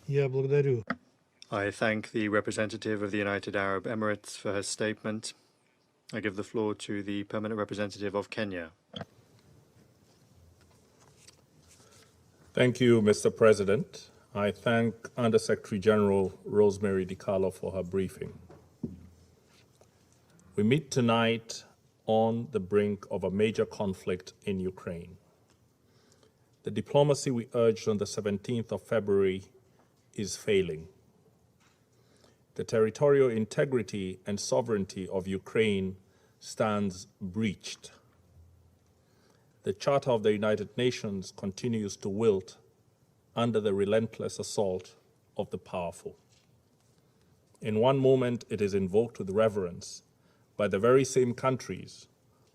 Я благодарю. I thank the representative of the United Arab Emirates for her statement. I give the floor to the permanent representative of Kenya. Thank you, Mr. President. I thank Undersecretary General Rosemary DiCarlo for her briefing. We meet tonight on the brink of a major conflict in Ukraine. The diplomacy we urged on the 17th of February is failing. The territorial integrity and sovereignty of Ukraine stands breached. The Charter of the United Nations continues to wilt under the relentless assault of the powerful. In one moment, it is invoked with reverence by the very same countries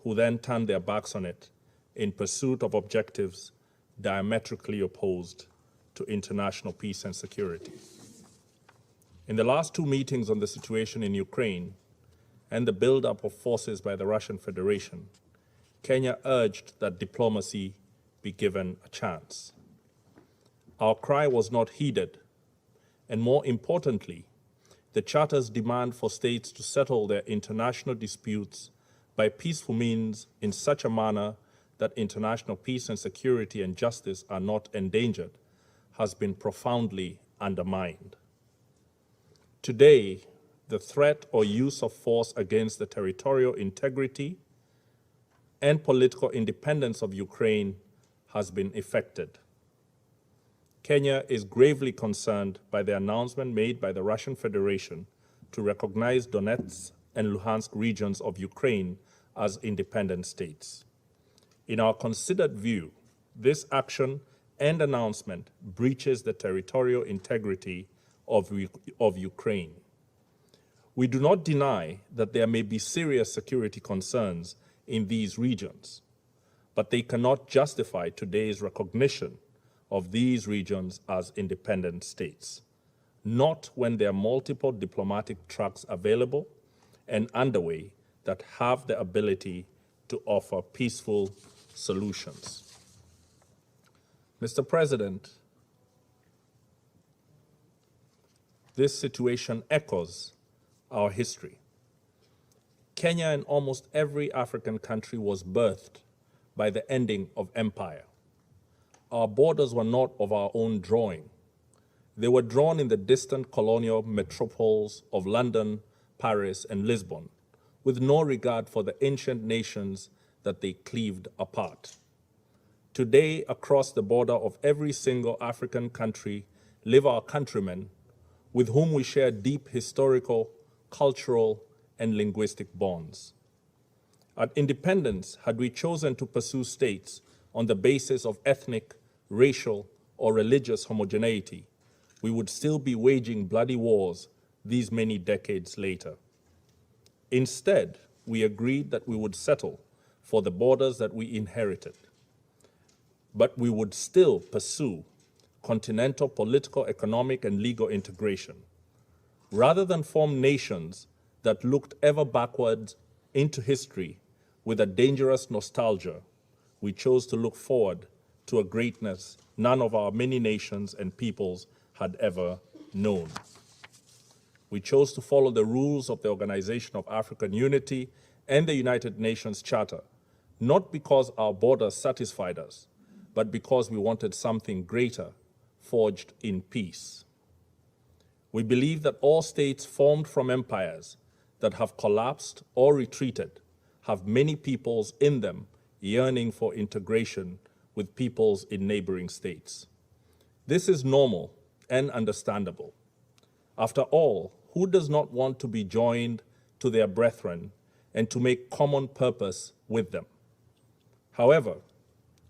who then turn their backs on it in pursuit of objectives diametrically opposed to international peace and security. In the last two meetings on the situation in Ukraine and the buildup of forces by the Russian Federation, Kenya urged that diplomacy be given a chance. Our cry was not heeded, and more importantly, the Charter's demand for states to settle their international disputes by peaceful means in such a manner that international peace and security and justice are not endangered has been profoundly undermined. Today, the threat or use of force against the territorial integrity and political independence of Ukraine has been effected. Kenya is gravely concerned by the announcement made by the Russian Federation to recognize Donetsk and Luhansk regions of Ukraine as independent states. In our considered view, this action and announcement breaches the territorial integrity of Ukraine. We do not deny that there may be serious security concerns in these regions, but they cannot justify today's recognition of these regions as independent states, not when there are multiple diplomatic tracks available and underway that have the ability to offer peaceful solutions. Mr. President, this situation echoes our history. Kenya and almost every African country was birthed by the ending of empire. Our borders were not of our own drawing. They were drawn in the distant colonial metropoles of London, Paris, and Lisbon, with no regard for the ancient nations that they cleaved apart. Today, across the border of every single African country live our countrymen with whom we share deep historical, cultural, and linguistic bonds. At independence, had we chosen to pursue states on the basis of ethnic, racial, or religious homogeneity, we would still be waging bloody wars these many decades later. Instead, we agreed that we would settle for the borders that we inherited, but we would still pursue continental political, economic, and legal integration. Rather than form nations that looked ever backwards into history with a dangerous nostalgia, we chose to look forward to a greatness none of our many nations and peoples had ever known. We chose to follow the rules of the Organization of African Unity and the United Nations Charter, not because our borders satisfied us, but because we wanted something greater, forged in peace. We believe that all states formed from empires that have collapsed or retreated have many peoples in them yearning for integration with peoples in neighboring states. This is normal and understandable. After all, who does not want to be joined to their brethren and to make common purpose with them? However,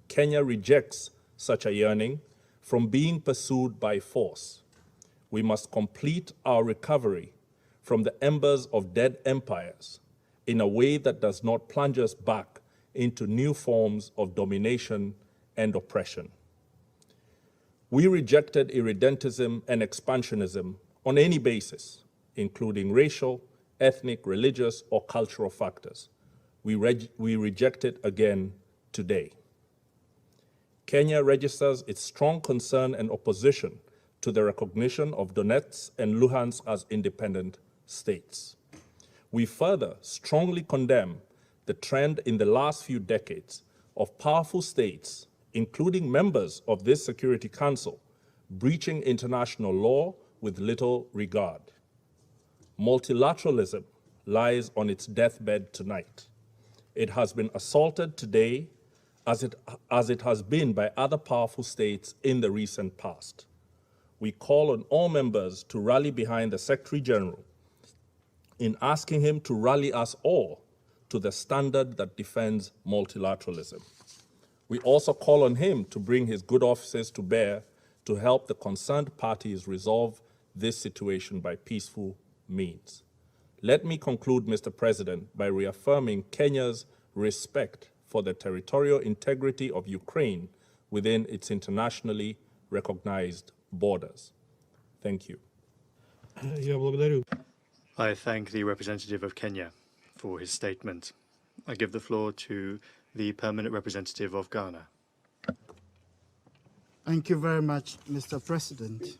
Kenya rejects such a yearning from being pursued by force. We must complete our recovery from the embers of dead empires in a way that does not plunge us back into new forms of domination and oppression. We rejected irredentism and expansionism on any basis, including racial, ethnic, religious, or cultural factors. We reject it again today. Kenya registers its strong concern and opposition to the recognition of Donetsk and Luhansk as independent states. We further strongly condemn the trend in the last few decades of powerful states, including members of this Security Council, breaching international law with little regard. Multilateralism lies on its deathbed tonight. It has been assaulted today as it has been by other powerful states in the recent past. We call on all members to rally behind the Secretary General in asking him to rally us all to the standard that defends multilateralism. We also call on him to bring his good offices to bear to help the concerned parties resolve this situation by peaceful means. Let me conclude, Mr. President, by reaffirming Kenya's respect for the territorial integrity of Ukraine within its internationally recognized borders. Thank you. Я благодарю. I thank the representative of Kenya for his statement. I give the floor to the permanent representative of Ghana. Thank you very much, Mr. President.